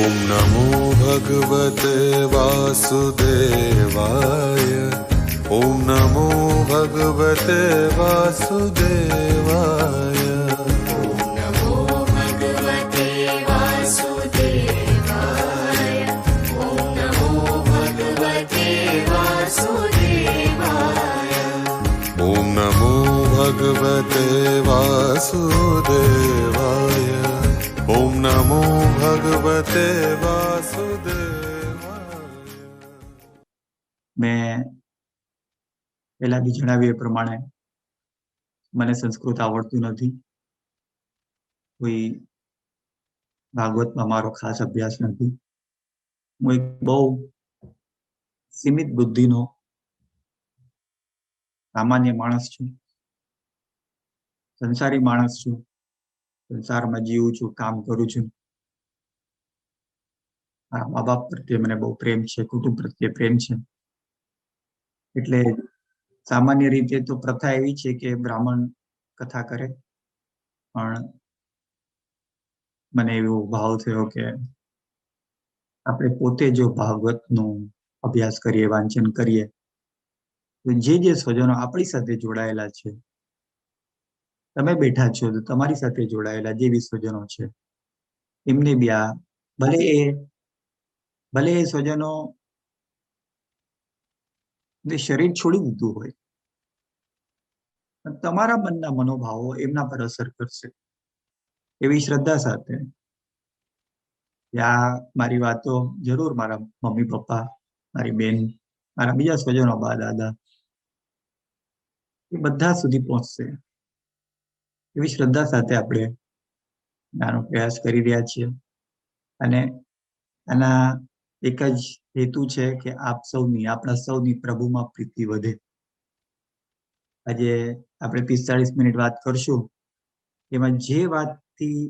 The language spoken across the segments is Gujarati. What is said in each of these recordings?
ॐ नमो भगवते वासुदेवाय। ॐ नमो भगवते वासुदेवाय। ॐ नमो भगवते वासुदेवाय। ॐ नमो भगवते वासुदेवाय। मैं पहला भी जણાવ્યું એ પ્રમાણે મને સંસ્કૃત આવડતું નથી, કોઈ ભાગવતમાં મારો ખાસ અભ્યાસ નથી. હું એક બહુ સીમિત બુદ્ધિનો સામાન્ય માણસ છું, સંસારી માણસ છું. સંસારમાં જીવું છું, કામ કરું છું. મારા મા બાપ પ્રત્યે મને બહુ પ્રેમ છે, કુટુંબ પ્રત્યે પ્રેમ છે. એટલે સામાન્ય રીતે તો પ્રથા એવી છે કે બ્રાહ્મણ કથા કરે, પણ મને એવો ભાવ થયો કે આપણે પોતે જો ભાગવતનો અભ્યાસ કરીએ, વાંચન કરીએ, તો જે સ્વજનો આપણી સાથે જોડાયેલા છે, તમે બેઠા છો તો તમારી સાથે જોડાયેલા જે સ્વજનો છે, એમને બી આ ભલે એ સ્વજનો શરીર છોડી દીધું હોય, તમારા મનના મનોભાવો એમના પર અસર કરશે એવી શ્રદ્ધા સાથે આ મારી વાતો જરૂર મારા મમ્મી પપ્પા, મારી બેન, મારા બીજા સ્વજનો, બા દાદા, એ બધા સુધી પહોંચશે એવી શ્રદ્ધા સાથે આપણે આનો પ્રયાસ કરી રહ્યા છીએ. અને આના એક જ હેતુ છે કે આપણા સૌની પ્રભુમાં પ્રીતિ વધે. આજે આપણે 45 મિનિટ વાત કરશું, એમાં જે વાતથી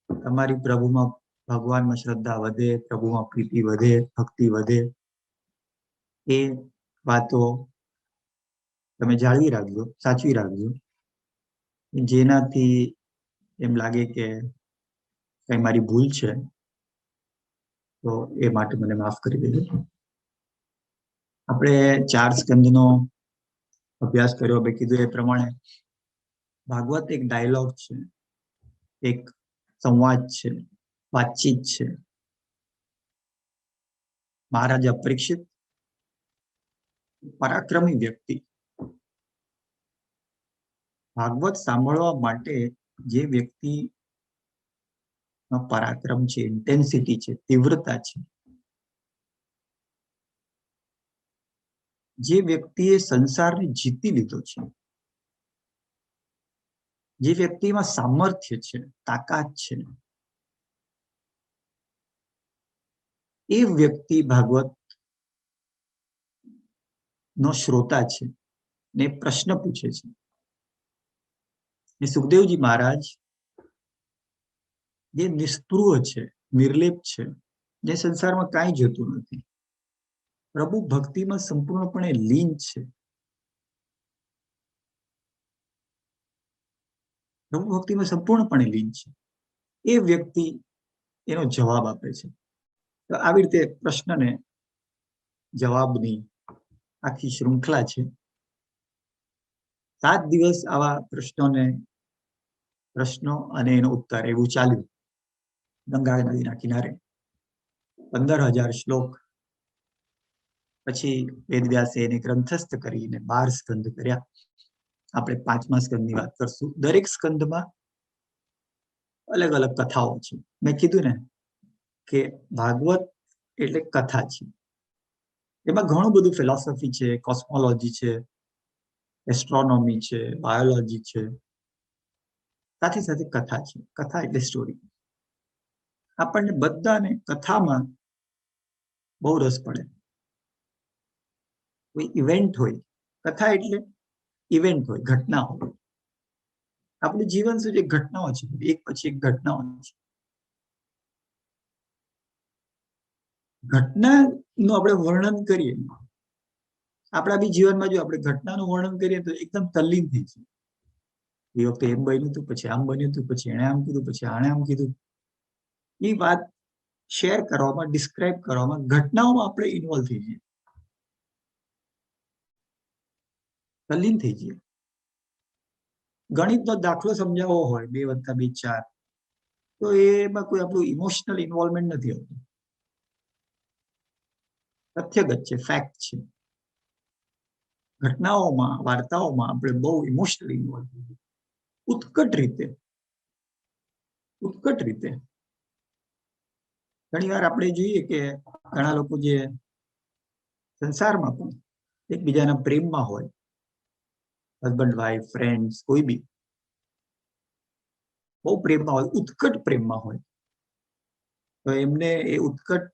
તમારી પ્રભુમાં, ભગવાનમાં શ્રદ્ધા વધે, પ્રભુમાં પ્રીતિ વધે, ભક્તિ વધે, એ વાતો તમે જાળવી રાખજો, સાચવી રાખજો. જેનાથી એમ લાગે કે કઈ મારી ભૂલ છે તો એ માટે મને માફ કરી દેજો. આપણે 4 સ્કંદનો અભ્યાસ કર્યો. મેં કીધું એ પ્રમાણે ભાગવત એક ડાયલોગ છે, એક સંવાદ છે, વાતચીત છે. મહારાજા પરીક્ષિત પરાક્રમી વ્યક્તિ, ભાગવત સાંભળવા માટે જે વ્યક્તિ પરાક્રમ છે, ઇન્ટેન્સિટી છે, તીવ્રતા છે, જે વ્યક્તિએ સંસારને જીતી લીધો છે, જે વ્યક્તિમાં સામર્થ્ય છે, તાકાત છે, એ વ્યક્તિ ભાગવત નો શ્રોતા છે ને પ્રશ્ન પૂછે છે. ને સુખદેવજી મહારાજ જે નિસ્પૃહ છે, નિર્લેપ છે, જે સંસારમાં કાંઈ જોતું નથી, પ્રભુ ભક્તિમાં સંપૂર્ણપણે લીન છે, પ્રભુ ભક્તિમાં સંપૂર્ણપણે લીન છે, એ વ્યક્તિ એનો જવાબ આપે છે. તો આવી રીતે પ્રશ્નને જવાબની આખી શૃંખલા છે. 7 દિવસ આવા પ્રશ્નો અને એનો ઉત્તર એવું ચાલ્યું. ગંગા નદીના કિનારે 15,000 શ્લોક પછી વેદવ્યાસે એને ગ્રંથસ્થ કરીને 12 સ્કંદ કર્યા. આપણે 5મા સ્કંદની વાત કરશું. દરેક સ્કંદમાં અલગ અલગ કથાઓ છે. મેં કીધું ને કે ભાગવત એટલે કથા છે. એમાં ઘણું બધું ફિલોસોફી છે, કોસ્મોલોજી છે, એસ્ટ્રોનોમી છે, બાયોલોજી છે, સાથે સાથે કથા છે. કથા એટલે સ્ટોરી. આપણને બધાને કથામાં બહુ રસ પડે. કોઈ ઇવેન્ટ હોય, કથા એટલે ઇવેન્ટ હોય, ઘટના હોય. આપણું જીવન શું છે? ઘટનાઓ છે, એક પછી એક ઘટનાઓ છે. ઘટનાનું આપણે વર્ણન કરીએ, આપણા બી જીવનમાં જો આપણે ઘટનાનું વર્ણન કરીએ તો એકદમ તલ્લીન થઈ છે. એ વખતે એમ બન્યું હતું, પછી આમ બન્યું હતું, પછી એણે આમ કીધું, પછી આણે આમ કીધું. એ વાત શેર કરવામાં, ડિસ્ક્રાઇબ કરવામાં, ઘટનાઓમાં આપણે ઇન્વોલ્વ થઈ જઈએ, તલ્લીન થઈ જઈએ. ગણિતનો દાખલો સમજાવવો હોય 2 + 2 = 4, તો એમાં કોઈ આપણું ઇમોશનલ ઇન્વોલ્વમેન્ટ નથી આવતું. તથ્યગત છે, ફેક્ટ છે. ઘટનાઓમાં, વાર્તાઓમાં આપણે બહુ ઇમોશનલ ઇન્વોલ્વ થઈ જઈએ, ઉત્કટ રીતે. ઘણીવાર આપણે જોઈએ કે ઘણા લોકો જે સંસારમાં પણ એકબીજાના પ્રેમમાં હોય, હસબન્ડ વાઈફ, ફ્રેન્ડ્સ, કોઈ બી બહુ પ્રેમમાં હોય, ઉત્કટ પ્રેમમાં હોય, તો એમને એ ઉત્કટ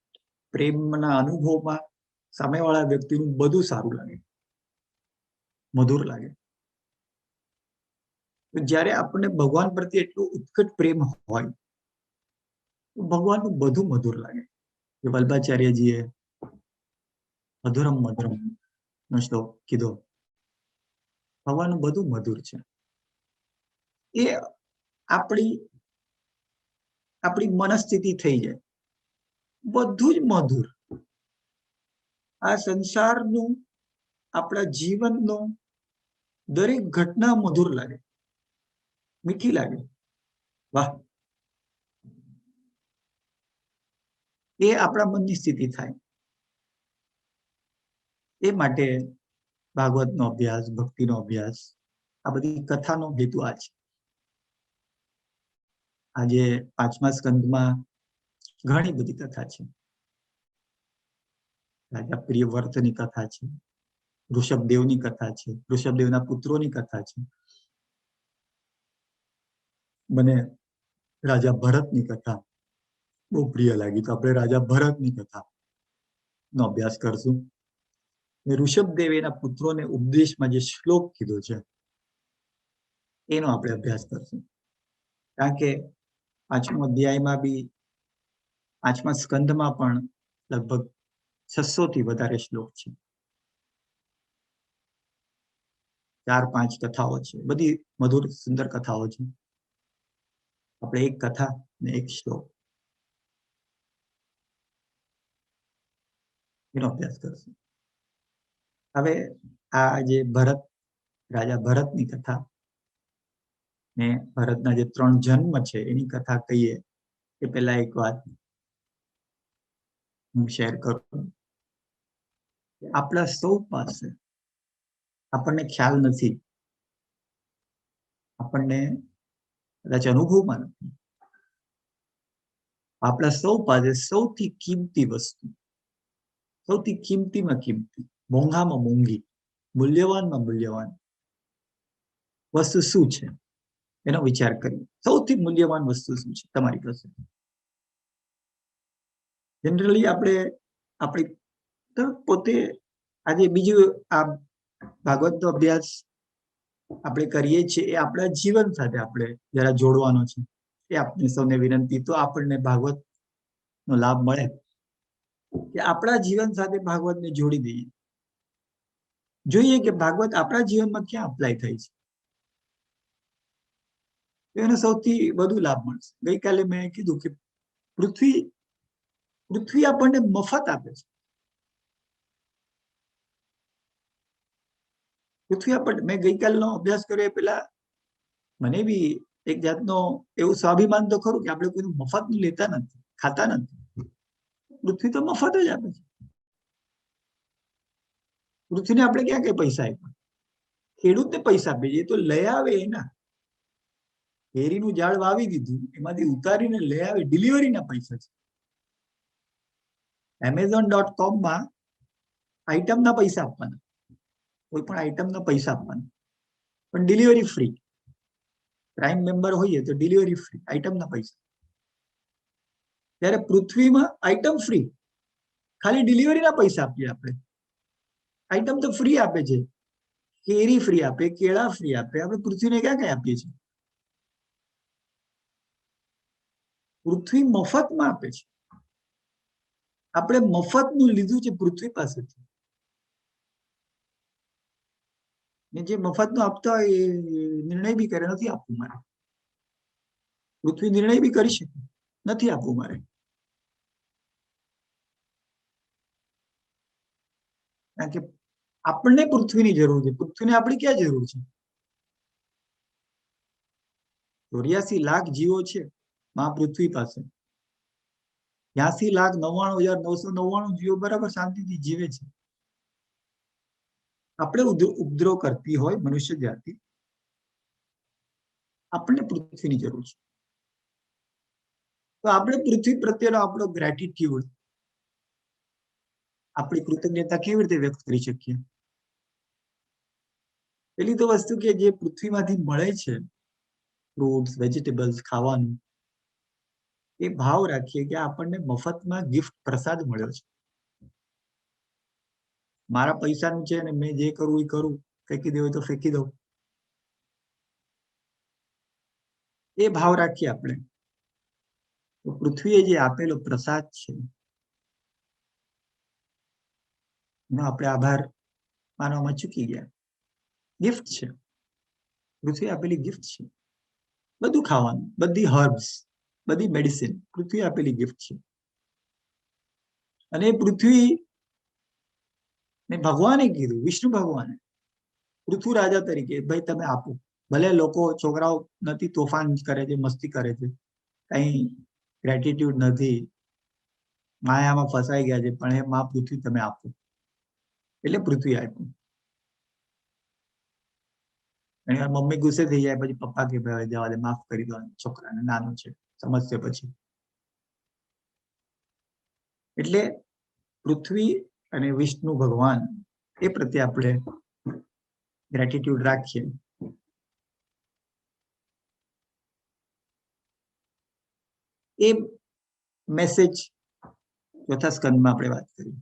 પ્રેમના અનુભવમાં સામેવાળા વ્યક્તિનું બધું સારું લાગે, મધુર લાગે. તો જ્યારે આપણને ભગવાન પ્રત્યે એટલો ઉત્કટ પ્રેમ હોય, તો ભગવાનનું બધું મધુર લાગે. જે વલ્ભાચાર્યજીએ મધુરમ મધુરમ નો શ્લોક કીધો, ભગવાનનું બધું મધુર છે. એ આપણી મનસ્થિતિ થઈ જાય, બધું જ મધુર. આ સંસારનું, આપણા જીવનનું દરેક ઘટના મધુર લાગે, મીઠી લાગે. વાહ! એ આપણા મનની સ્થિતિ થાય. એ માટે ભાગવતનો અભ્યાસ, ભક્તિનો અભ્યાસ, આ બધી કથાનો હેતુ આ છે. આજે 5મા સ્કંદમાં ઘણી બધી કથા છે. રાજા પ્રિયવ્રતની કથા છે, ઋષભદેવની કથા છે, ઋષભદેવના પુત્રોની કથા છે. મને રાજા ભરતની કથા બહુ પ્રિય લાગી, તો આપણે રાજા ભરતની કથા નો અભ્યાસ કરશું. ઋષભદેવ એના પુત્રોને ઉપદેશમાં જે શ્લોક કીધો છે એનો આપણે અભ્યાસ કરશું. કારણ કે 5મા અધ્યાયમાં બી, 5મા સ્કંદમાં પણ લગભગ 600 થી વધારે શ્લોક છે. 4-5 કથાઓ છે, બધી મધુર સુંદર કથાઓ છે. આપણે એક કથા ને એક શ્લોક એનો અભ્યાસ કરશું. હવે આ જે રાજા ભરતની કથા ને ભરતના જે 3 જન્મ છે એની કથા કહીએ એ પહેલા એક વાત હું શેર કરું. આપણા સૌ પાસે, આપણને ખ્યાલ નથી, આપણને કદાચ અનુભવમાં નથી, આપણા સૌ પાસે સૌથી કિંમતી વસ્તુ, સૌથી કિંમતીમાં કિંમતી, મોંઘામાં મોંઘી, મૂલ્યવાનમાં મૂલ્યવાન વસ્તુ શું છે એનો વિચાર કરીએ. સૌથી મૂલ્યવાન વસ્તુ શું છે તમારી પાસે? જનરલી આપણે આપણી પોતે, આજે બીજું આ ભાગવતનો અભ્યાસ આપણે કરીએ છીએ એ આપણા જીવન સાથે આપણે જરા જોડવાનો છે. એ આપને સૌને વિનંતી. તો આપણને ભાગવત નો લાભ મળે કે આપણા જીવન સાથે ભાગવતને જોડી દઈએ, જોઈએ કે ભાગવત આપણા જીવનમાં ક્યાં અપ્લાય થાય છે, એને સૌથી વધુ લાભ મળશે. ગઈકાલે મેં કીધું કે પૃથ્વી આપણને મફત આપે છે. પૃથ્વી આપણને, મેં ગઈકાલનો અભ્યાસ કર્યો એ પેલા મને બી એક જાતનો એવું સ્વાભિમાન તો ખરું કે આપણે કોઈનું મફતનું લેતા નથી, ખાતા નથી. પૃથ્વી તો મફત જ આપે છે. પૃથ્વીને આપણે ક્યાં કઈ પૈસા આપ્યા? ખેડૂતને પૈસા આપે છે, એ તો લઈ આવે એના. કેરીનું ઝાડ વાવી દીધું, એમાંથી ઉતારીને લઈ આવે, ડિલિવરીના પૈસા છે. Amazon.com આઈટમના પૈસા આપવાના, કોઈ પણ આઈટમના પૈસા આપવાના, પણ ડિલિવરી ફ્રી. પ્રાઇમ મેમ્બર હોઈએ તો ડિલિવરી ફ્રી, આઈટમના પૈસા. ત્યારે પૃથ્વીમાં આઈટમ ફ્રી, ખાલી ડિલિવરીના પૈસા આપીએ આપણે. આઈટમ તો ફ્રી આપે છે, કેરી ફ્રી આપે, કેળા ફ્રી આપે, આપણે પૃથ્વીને ક્યાં કઈ આપીએ છીએ? પૃથ્વી મફતમાં આપે છે. આપણે મફતનું લીધું છે પૃથ્વી પાસેથી. ને જે મફતનું આપતા હોય એ નિર્ણય બી કરે નથી આપવું મારે. પૃથ્વી નિર્ણય બી કરી શકે, નથી આપવું મારે. કારણ કે આપણને પૃથ્વીની જરૂર છે. પૃથ્વીને આપણી ક્યાં જરૂર છે? 84 લાખ જીવો છે મા પૃથ્વી પાસે. 82,99,999 જીવો બરાબર શાંતિથી જીવે છે. આપણે ઉપદ્રવ કરતી હોય મનુષ્ય જાતિ, આપણને પૃથ્વીની જરૂર છે. તો આપણે પૃથ્વી પ્રત્યેનો આપણો ગ્રેટિટ્યુડ, આપણી કૃતજ્ઞતા કેવી રીતે વ્યક્ત કરી શકીએ? પેલી તો વસ્તુ કે જે પૃથ્વીમાંથી મળે છે, ફ્રૂટ્સ, વેજીટેબલ્સ ખાવાનું, એ ભાવ રાખીએ કે આપણને મફતમાં ગિફ્ટ પ્રસાદ મળ્યો છે. મારા પૈસાનું છે ને મેં જે કરવું એ કરું, ફેંકી દેવું તો ફેંકી દઉં, એ ભાવ રાખીએ આપણે. તો પૃથ્વીએ જે આપેલો પ્રસાદ છે એનો આપણે આભાર માનવામાં ચૂકી ગયા. ગિફ્ટ છે, પૃથ્વી આપેલી ગિફ્ટ છે. બધું ખાવાનું, બધી હર્બ્સ, બધી મેડિસિન પૃથ્વી આપેલી ગિફ્ટ છે. અને પૃથ્વી ને ભગવાને કીધું, વિષ્ણુ ભગવાને પૃથ્વી રાજા તરીકે, ભાઈ તમે આપો. ભલે લોકો, છોકરાઓ નથી, તોફાન કરે છે, મસ્તી કરે છે, કઈ ગ્રેટિટ્યુડ નથી, માયામાં ફસાઈ ગયા છે, પણ એ માં પૃથ્વી તમે આપો. એટલે પૃથ્વી આપ્યું. અને મમ્મી ગુસ્સે થઈ જાય, પછી પપ્પા કે ભાઈ જવા દે, માફ કરી દો, છોકરાને નાનું છે, સમજશે પછી. એટલે પૃથ્વી અને વિષ્ણુ ભગવાન એ પ્રત્યે આપણે ગ્રેટિટ્યુડ રાખીએ. એ મેસેજ ચોથા સ્કંદમાં આપણે વાત કરીએ.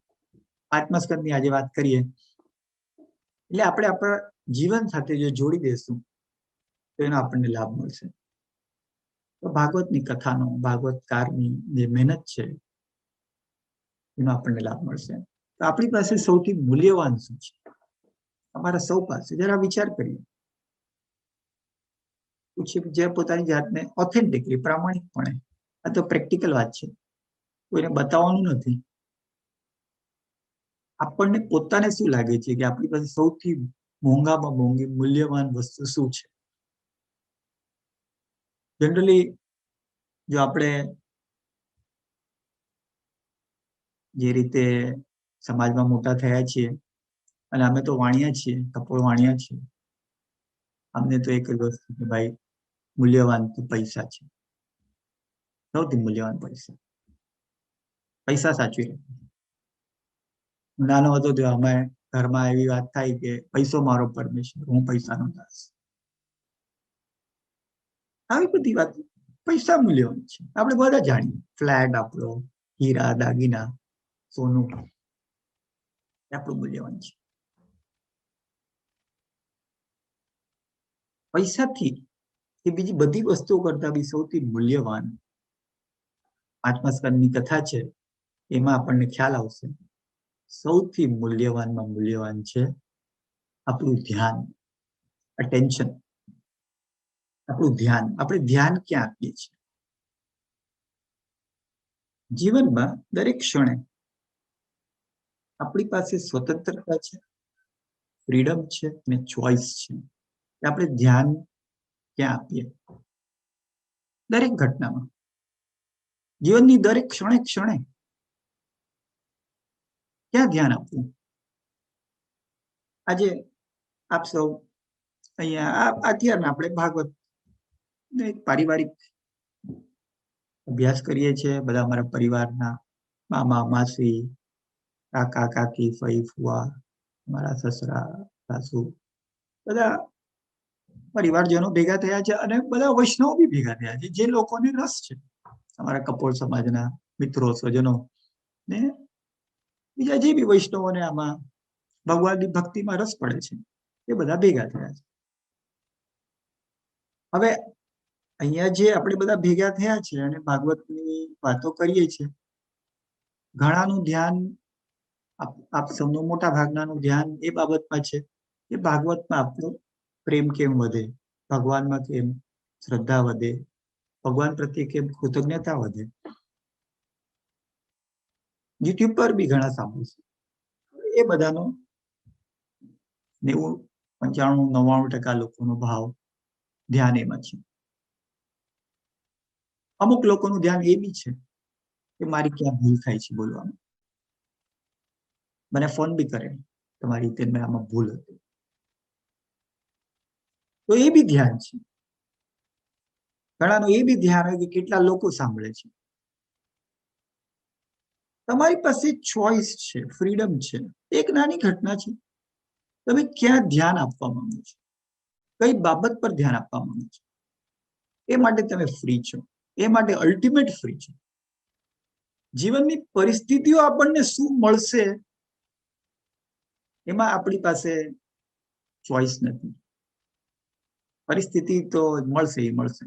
5મા સ્કંદની આજે વાત કરીએ. એટલે આપણે આપણા જીવન સાથે જો જોડી દેશું તો એનો આપણને લાભ મળશે. તો ભાગવતની કથાનો, ભાગવતકારની જે મહેનત છે એનો આપણને લાભ મળશે. તો આપણી પાસે સૌથી મૂલ્યવાન શું છે? અમારા સૌ પાસે જરા વિચાર કરીએ. પૂછીએ જે પોતાની જાતને ઓથેન્ટિકલી, પ્રામાણિકપણે, આ તો પ્રેક્ટિકલ વાત છે, કોઈને બતાવવાનું નથી. આપણને પોતાને શું લાગે છે કે આપણી પાસે સૌથી મોંઘામાં મોંઘી મૂલ્યવાન વસ્તુ શું છે? જનરલી જો આપણે જે રીતે સમાજમાં મોટા થયા છીએ, અને અમે તો વાણિયા છીએ, કપોળ વાણિયા છીએ, અમને તો એક જ વસ્તુ કે ભાઈ મૂલ્યવાન તો પૈસા છે, સૌથી મૂલ્યવાન પૈસા. પૈસા સાચવી રાખો. નાનો હતો ત્યાં અમે ઘરમાં એવી વાત થાય કે પૈસો મારો પરમેશ્વર, હું પૈસાનો દાસ. આવી બધી વાત, પૈસા મૂલ્યવાન છે, આપણે બધા જાણીએ. ફ્લેટ આપણો, હીરા દાગીના, સોનું, આપણું મૂલ્યવાન છે. પૈસાથી એ બીજી બધી વસ્તુઓ કરતા બી સૌથી મૂલ્યવાન 5મા સ્કંદની કથા છે એમાં આપણને ખ્યાલ આવશે. સૌથી મૂલ્યવાનમાં મૂલ્યવાન છે આપણું ધ્યાન, અટેન્શન. આપણું ધ્યાન, આપણે ધ્યાન ક્યાં આપીએ છીએ? જીવનમાં દરેક ક્ષણે આપણી પાસે સ્વતંત્રતા છે, ફ્રીડમ છે અને ચોઇસ છે. આપણે ધ્યાન ક્યાં આપીએ? દરેક ઘટનામાં, જીવનની દરેક ક્ષણે ક્ષણે ક્યાં ધ્યાન આપવું? આજે આપ સૌ અહીંયા અત્યારના આપણે ભાગવત એક પારિવારિક અભ્યાસ કરીએ છીએ. બધા અમારા પરિવારના મામા, માસી, કાકા, કાકી, ફઈ, ફુવા, મારા સસરા, સાસુ, બધા પરિવારજનો ભેગા થયા છે. અને બધા વૈષ્ણવ બી ભેગા થયા છે, જે લોકોને રસ છે, અમારા કપોળ સમાજના મિત્રો, સ્વજનો ને બીજા જે બી વૈષ્ણવોને આમાં ભગવાનની ભક્તિમાં રસ પડે છે, એ બધા ભેગા થયા છે. હવે અહીંયા જે આપણે બધા ભેગા થયા છે અને ભાગવતની વાતો કરીએ છીએ, ઘણાનું ધ્યાન, આપ સૌનું મોટા ભાગનાનું ધ્યાન એ બાબતમાં છે કે ભાગવતમાં આપણો પ્રેમ કેમ વધે, ભગવાનમાં કેમ શ્રદ્ધા વધે, ભગવાન પ્રત્યે કેમ કૃતજ્ઞતા વધે. યુટ્યુબ પર બી ઘણા સાંભળશે, એ બધાનો 90-95-99% લોકોનો ભાવ ધ્યાન એમાં છે. અમુક લોકોનું ધ્યાન એ બી છે કે મારી ક્યાં ભૂલ થાય છે બોલવામાં, મને ફોન બી કરે તમારી રીતે મેં આમાં ભૂલ હતી, તો એ બી ધ્યાન છે. ઘણાનું એ બી ધ્યાન હોય કે કેટલા લોકો સાંભળે છે. તમારી પાસે ચોઈસ છે, ફ્રીડમ છે. એક નાની ઘટના છે, તમે ક્યાં ધ્યાન આપવા માંગો છો, કઈ બાબત પર ધ્યાન આપવા માંગો છો, એ માટે તમે ફ્રી છો, એ માટે અલ્ટિમેટ ફ્રી છો. જીવનની પરિસ્થિતિઓ આપણને શું મળશે એમાં આપણી પાસે ચોઈસ નથી. પરિસ્થિતિ તો મળશે એ મળશે,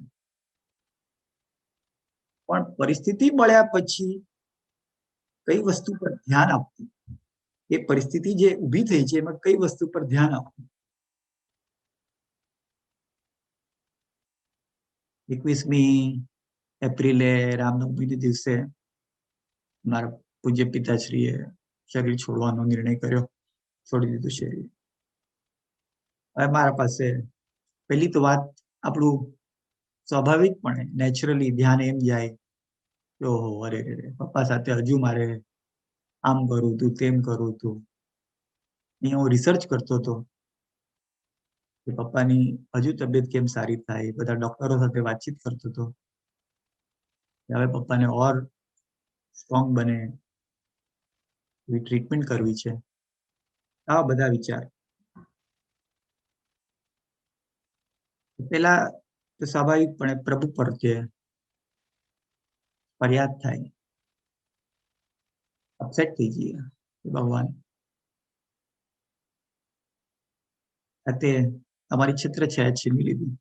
પણ પરિસ્થિતિ મળ્યા પછી કઈ વસ્તુ પર ધ્યાન આપવું, એ પરિસ્થિતિ જે ઊભી થઈ છે એમાં કઈ વસ્તુ પર ધ્યાન આપવું. 21મી એપ્રિલે રામનવમીના દિવસે મારા પૂજ્ય પિતાશ્રીએ શરીર છોડવાનો નિર્ણય કર્યો, છોડી દીધું શરીર. હવે મારા પાસે પહેલી તો વાત, આપણું સ્વાભાવિકપણે નેચરલી ધ્યાન એમ જાય કે ઓહો અરે પપ્પા સાથે હજુ મારે આમ કરું હતું, તેમ કરું હતું. હું રિસર્ચ કરતો હતો કે પપ્પાની હજુ તબિયત કેમ સારી થાય, બધા ડોક્ટરો સાથે વાતચીત કરતો હતો. હવે પપ્પાને ઓર સ્ટ્રોંગ બને એવી ટ્રીટમેન્ટ કરવી છે. આવા બધા વિચાર. પેલા તો સ્વાભાવિકપણે પ્રભુ પ્રત્યે ફરિયાદ થાય, અપસેટ થઈ જઈએ ભગવાન તે અમારી છત્ર છાયા છીનવી લીધી,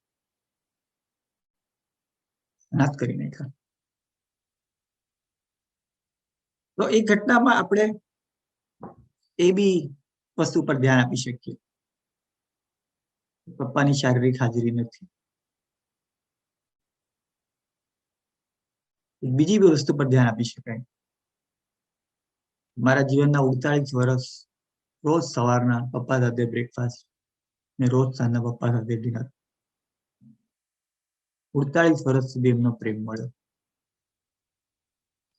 અનાથ કરી નાખ્યા. તો એ ઘટનામાં આપણે એ બી વસ્તુ પર ધ્યાન આપી શકીએ. પપ્પાની શારીરિક હાજરી નથી. બીજી બી વસ્તુ પર ધ્યાન આપી શકાય. મારા જીવનના 39 વર્ષ રોજ સવારના પપ્પા સાથે બ્રેકફાસ્ટ ને રોજ સાંજના પપ્પા સાથે ડિનર. 39 વર્ષ સુધી એમનો પ્રેમ મળ્યો.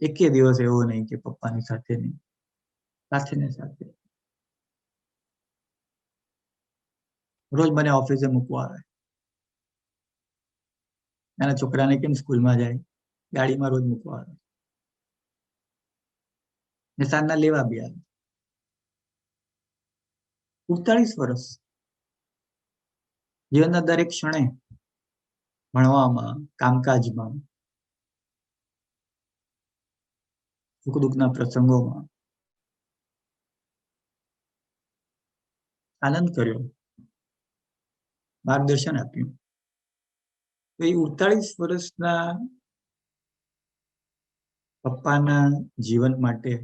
એકે દિવસ એવો નહીં કે પપ્પાની સાથે નહીં, સાથે ને સાથે. રોજ મને ઓફિસે મૂકવા આવે. નાના છોકરાને કેમ સ્કૂલમાં જાય, ગાડીમાં રોજ મૂકવા આવે ને સાંજના લેવા બી આવે. 39 વર્ષ જીવનના દરેક ક્ષણે, ભણવામાં, કામકાજમાં, સુખ દુઃખના પ્રસંગોમાં આનંદ કર્યો, માર્ગદર્શન આપ્યું. એ 39 વર્ષના પપ્પાના જીવન માટે,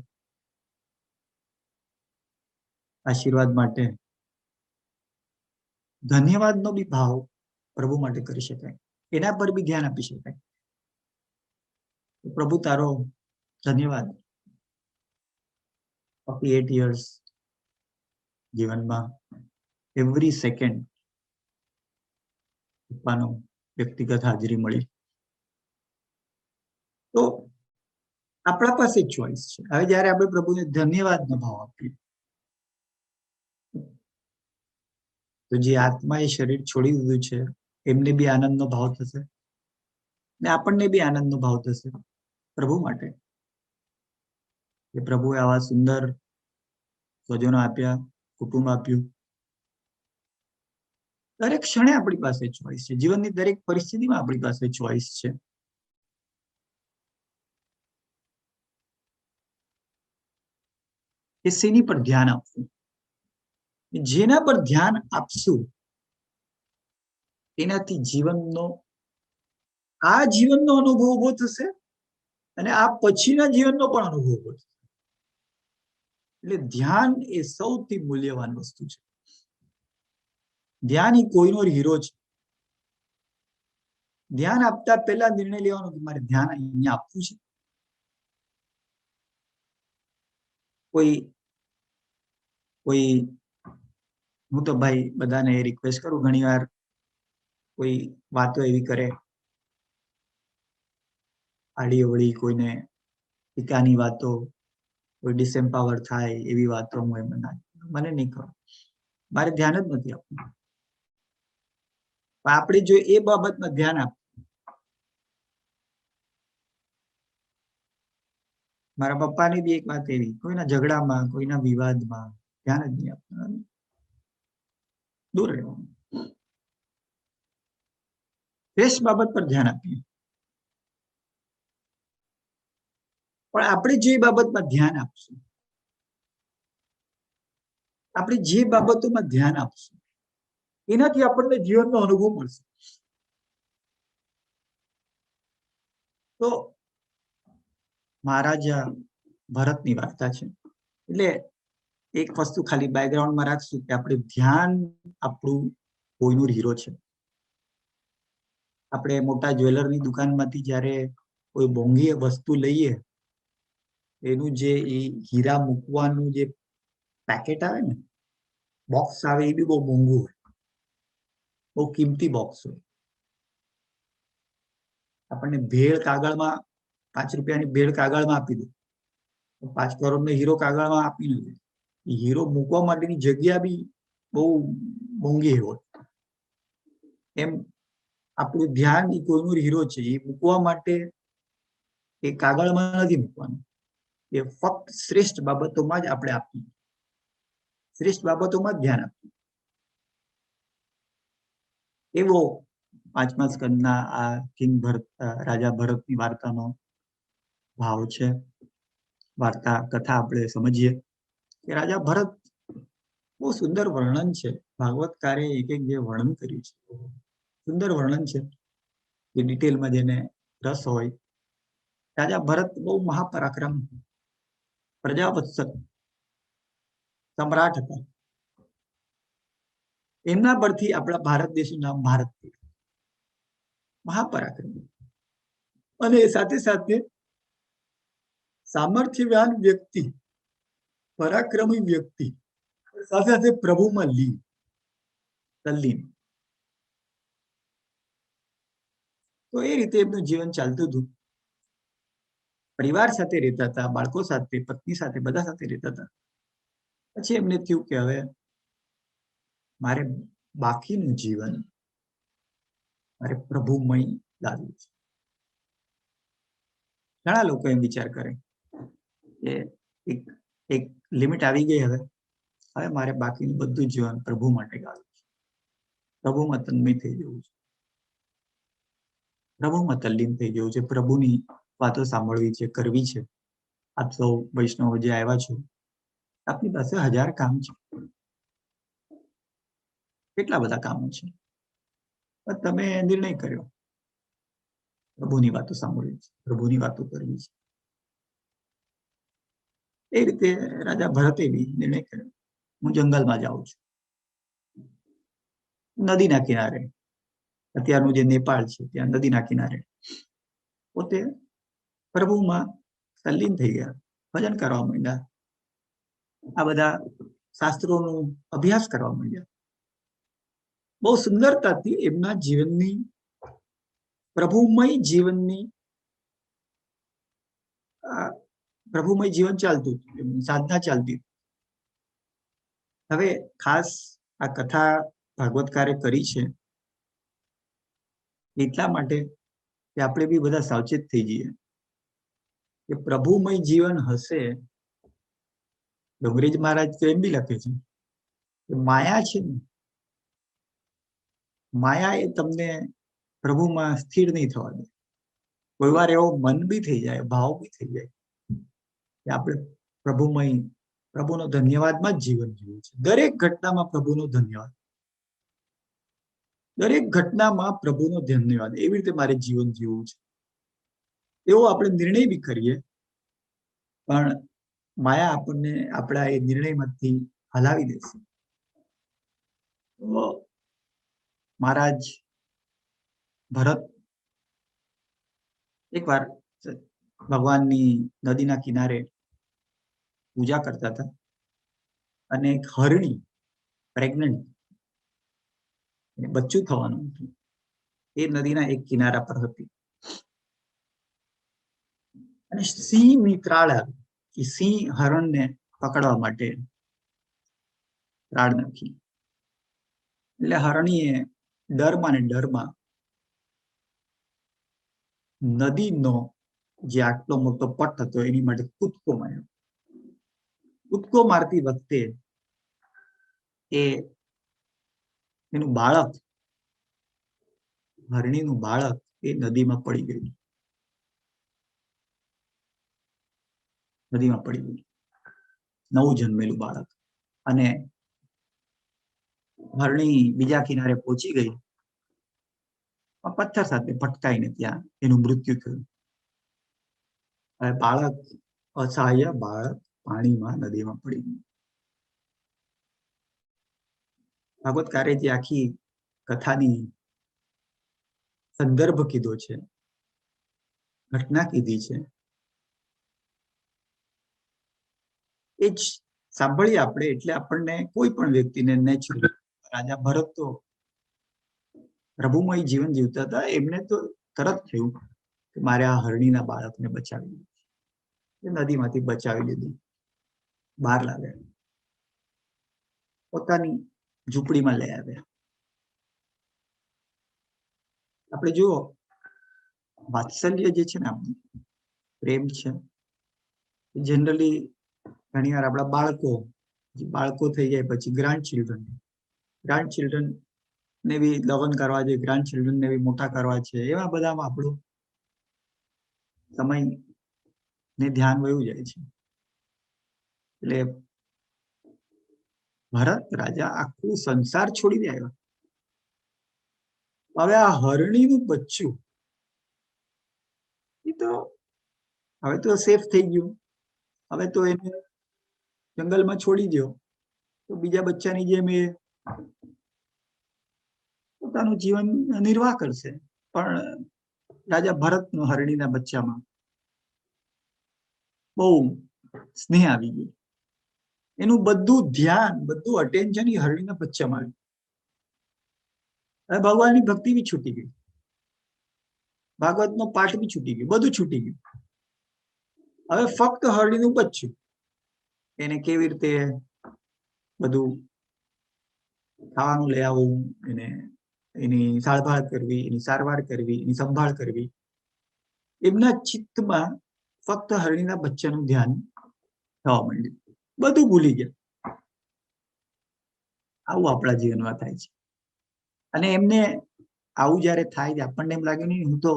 આશીર્વાદ માટે ધન્યવાદનો બી ભાવ પ્રભુ માટે કરી શકાય, એના પર બી ધ્યાન આપી શકાય. પ્રભુ તારો ધન્યવાદ. 48 years જીવનમાં એવરી સેકન્ડ પપ્પાનો વ્યક્તિગત હાજરી મળી. તો આપણા પાસે ચોઈસ છે. હવે જયારે આપણે પ્રભુને ધન્યવાદનો ભાવ આપીએ, તો જે આત્માએ શરીર છોડી દીધું છે એમને બી આનંદનો ભાવ થશે ને આપણને બી આનંદનો ભાવ થશે પ્રભુ માટે, કે પ્રભુએ આવા સુંદર સ્વજનો આપ્યા, કુટુંબ આપ્યું. દરેક ક્ષણે આપણી પાસે ચોઈસ છે. જીવનની દરેક પરિસ્થિતિમાં આપણી પાસે ચોઈસ છે. એ શેની પર ધ્યાન આપવું, જેના પર ધ્યાન આપશું એનાથી જીવનનો, આ જીવનનો અનુભવ ઉભો થશે અને આ પછીના જીવનનો પણ અનુભવ ઉભો થશે. એટલે ધ્યાન એ સૌથી મૂલ્યવાન વસ્તુ છે. ધ્યાન એ કોઈનો હીરો છે. ધ્યાન આપતા પહેલા નિર્ણય લેવાનો કે મારે ધ્યાન અહીંયા આપવું છે. કોઈ હું તો ભાઈ બધાને રિક્વેસ્ટ કરું, ઘણી વાર કોઈ વાતો એવી કરે આડી અવળી, કોઈને ટીકાની વાતો, કોઈ ડિસએમ્પાવર થાય એવી વાતો હું એમ ના, મને નહીં કહો, મારે ધ્યાન જ નથી આપવું. આપણે જો એ બાબતમાં ધ્યાન આપ, મારા પપ્પાની બી એક વાત એવી, કોઈના ઝઘડામાં, કોઈના વિવાદમાં ધ્યાન જ નહીં આપવાનું, દૂર રહેવાનું. શ્રેષ્ઠ બાબત પર ધ્યાન આપીએ. પણ આપણે જે બાબતમાં ધ્યાન આપશું, આપણે જે બાબતોમાં ધ્યાન આપશું, એનાથી આપણને જીવનનો અનુભવ મળશે. તો મહારાજા ભરતની વાર્તા છે. એટલે એક વસ્તુ ખાલી બેકગ્રાઉન્ડમાં રાખશું કે આપણે ધ્યાન આપણું કોઈનું હીરો છે. આપણે મોટા જ્વેલરની દુકાનમાંથી જ્યારે કોઈ મોંઘી વસ્તુ લઈએ, એનું જે હીરા મૂકવાનું જે પેકેટ આવે ને, બોક્સ આવે, એ બી બહુ મોંઘું હોય, બહુ કિંમતી બોક્સ હોય. આપણને ભેળ કાગળમાં, 5 રૂપિયાની ભેળ કાગળમાં આપી દે, 5 કરોડનો હીરો કાગળમાં આપી દે. હીરો મૂકવા માટેની જગ્યા બી બહુ મોંઘી હોય. એમ આપણું ધ્યાન એ કોઈનું હીરો છે, એ મૂકવા માટે એ કાગળમાં નથી મૂકવાનું, એ ફક્ત શ્રેષ્ઠ બાબતોમાં જ આપણે આપીએ, શ્રેષ્ઠ બાબતોમાં જ ધ્યાન આપીએ. એવો 5મા સ્કંદના આ કિંગ ભરત, રાજા ભરતની વાર્તાનો ભાવ છે. વાર્તા કથા આપણે સમજીએ કે રાજા ભરત, બહુ સુંદર વર્ણન છે ભાગવતકારે, એક એક જે વર્ણન કર્યું છે, સુંદર વર્ણન છે. જે ડિટેલમાં જેને રસ હોય, રાજા ભરત બહુ મહાપરાક્રમ, પ્રજાવત્સલ સમ્રાટ હતા. એમના પરથી આપણા ભારત દેશનું નામ ભારત થયું. મહાપરાક્રમ, અને સાથે સાથે સામર્થ્યવાન વ્યક્તિ, પરાક્રમી વ્યક્તિ, સાથે સાથે પ્રભુમાં તલ્લીન. તો એ રીતે એમનું જીવન ચાલતું હતું. પરિવાર સાથે રહેતા હતા, બાળકો સાથે, પત્ની સાથે, બધા સાથે રહેતા હતા. પછી એમને થયું કે હવે મારે બાકીનું જીવન મારે પ્રભુમય લાવવું છે. ઘણા લોકો એમ વિચાર કરે કે એક લિમિટ આવી ગઈ, હવે મારે બાકીનું બધું જીવન પ્રભુ માટે ગાળવું છે, પ્રભુમાં તન્મય થઈ જવું છે, પ્રભુમાં તલ્લીન થઈ જવું છે, પ્રભુની વાતો સાંભળવી છે, કરવી છે. આપ સૌ વૈષ્ણવો જે આવ્યા છો, આપની પાસે 1000 કામ છે, કેટલા બધા કામો છે, પણ તમે નિર્ણય કર્યો પ્રભુની વાતો સાંભળવી છે, પ્રભુની વાતો કરવી છે. એ રીતે રાજા ભરતે બી નિર્ણય કર્યો, હું જંગલમાં જાઉં છું, નદીના કિનારે, અત્યારનું જે નેપાળ છે ત્યાં નદીના કિનારે પોતે પ્રભુમાં તલ્લીન થઈ ગયા, ભજન કરવા માંડ્યા, આ બધા શાસ્ત્રોનો અભ્યાસ કરવા માંડ્યા. બહુ સુંદરતાથી એમના જીવનની, પ્રભુમય જીવનની, પ્રભુમય જીવન ચાલતું, સાધના ચાલતી. હવે ખાસ આ કથા ભાગવતકારે કરી છે એટલા માટે કે આપણે બી બધા સાવચેત થઈ જઈએ કે પ્રભુમય જીવન હશે. ડોંગરેજ મહારાજ તો એમ બી લખે છે કે માયા છે ને, માયા એ તમને પ્રભુમાં સ્થિર નહીં થવા દે. કોઈ વાર એવો મન બી થઈ જાય, ભાવ બી થઈ જાય કે આપણે પ્રભુમય, પ્રભુનો ધન્યવાદમાં જ જીવન જીવવું છે. દરેક ઘટનામાં પ્રભુનો ધન્યવાદ, દરેક ઘટનામાં પ્રભુનો ધન્યવાદ, એવી રીતે મારે જીવન જીવવું છે, એવો આપણે નિર્ણય બી કરીએ. પણ માયા આપણને આપણા એ નિર્ણયમાંથી હલાવી દેશે. તો મહારાજ ભરત એકવાર ભગવાનની નદીના કિનારે પૂજા કરતા હતા, અને એક હરણી પ્રેગ્નન્ટ, બચ્ચું થવાનું હતું. એ નદીના એક કિનારા પર હતી અને સિંહ મિત્રાળ આવી. કે સિંહ હરણને પકડવા માટે ત્રાળ નાખી. એટલે હરણીએ ડરમાં ને ડરમાં નદીનો જે આટલો મોટો પટ હતો એની માટે કૂદકો માર્યો. કૂદકો મારતી વખતે એનું બાળક, હરણીનું બાળક એ નદીમાં પડી ગયું. નદીમાં પડી ગયું નવું જન્મેલું બાળક. અને હરણી બીજા કિનારે પહોંચી ગઈ. પથ્થર સાથે ભટકાઈને ત્યાં એનું મૃત્યુ થયું. હવે બાળક, અસહાય બાળક પાણીમાં, નદીમાં પડી ગયું. ભાગવતકારે જે આખી કથાની સંદર્ભ કીધો છે, ઘટના કીધી છે, એ જ સાંભળીએ આપણે એટલે આપણને કોઈ પણ વ્યક્તિને નેચરલ, રાજા ભરત તો પ્રભુમય જીવન જીવતા હતા, એમને તો તરત થયું કે મારે આ હરણીના બાળકને બચાવી લીધું. નદીમાંથી બચાવી લીધું, બહાર લાવ્યા, પોતાની ઝૂંપડીમાં લઈ આવ્યા. આપણે જુઓ, વાત્સલ્ય જે છે ને, આપણું પ્રેમ છે, જનરલી ઘણી વાર આપણા બાળકો થઈ જાય પછી ગ્રાન્ડ ચિલ્ડ્રન ને બી લગ્ન કરવા છે, ગ્રાન્ડ ચિલ્ડ્રન ને બી મોટા કરવા છે, એવા બધામાં આપણું સમય ને ધ્યાન વયું જાય છે. એટલે ભરત રાજા આખું સંસાર છોડી દે આવ્યા. હવે આ હરણીનું બચ્ચું એ તો હવે તો સેફ થઈ ગયું. હવે તો એને જંગલમાં છોડી દો તો બીજા બચ્ચાની જેમ એ પોતાનું જીવન નિર્વાહ કરશે. પણ રાજા ભરતનું હરણીના બચ્ચામાં બહુ સ્નેહ આવી ગયો. એનું બધું ધ્યાન, બધું અટેન્શન એ હરણીના બચ્ચામાં આવ્યું. હવે ભગવાનની ભક્તિ બી છૂટી ગઈ, ભાગવતનો પાઠ બી છૂટી ગયો, બધું છૂટી ગયું. હવે ફક્ત હરણીનું બચ્ચું, એને કેવી રીતે બધું ખાવાનું લઈ આવવું, એની સારવાર કરવી, એની સારવાર કરવી, એની સંભાળ કરવી, એમના ચિત્તમાં ફક્ત હરણીના બચ્ચાનું ધ્યાન થવા માંડ્યું. બધું ભૂલી ગયા. આવું આપણા જીવનમાં થાય છે. અને એમને આવું જયારે થાય છે, આપણને એમ લાગે નહીં, હું તો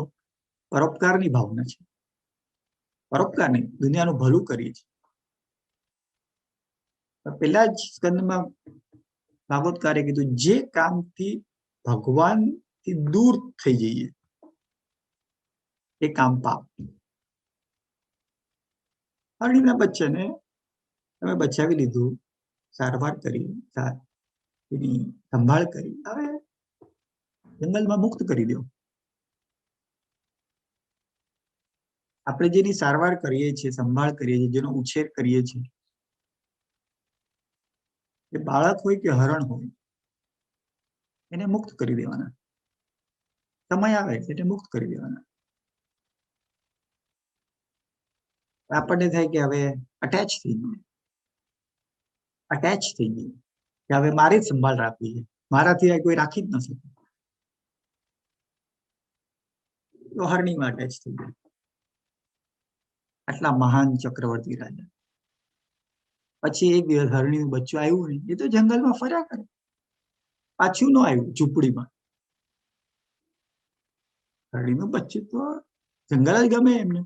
પરોપકારની ભાવના છે, પરોપકાર નહીં, દુનિયાનું ભલું કરીએ છીએ. પેલા જ સ્કંદમાં ભાગવતકારે કીધું, જે કામથી ભગવાનથી દૂર થઈ જઈએ એ કામ પાપ. હરણીના બચ્ચાને તમે બચાવી લીધું, સારવાર કરી, એની સંભાળ કરી, હવે જંગલમાં મુક્ત કરી દો. આપણે જેની સારવાર કરીએ છીએ, સંભાળ કરીએ છીએ, જેનો ઉછેર કરીએ છીએ, એ બાળક હોય કે હરણ હોય, એને મુક્ત કરી દેવાના. સમય આવે એટલે મુક્ત કરી દેવાના. આપણને થાય કે હવે અટેચ થઈ ગઈ, કે હવે મારી જ સંભાળ રાખવી છે, મારાથી કોઈ રાખી જ ન શકે. તો હરણીમાં અટેચ થઈ ગઈ. આટલા મહાન ચક્રવર્તી રાજા, પછી એક દિવસ હરણીનું બચ્ચું આવ્યું નહીં, એ તો જંગલમાં ફર્યા કરે, પાછું ન આવ્યું ઝૂંપડીમાં. હરણીનું બચ્ચું તો જંગલ જ ગમે એમને.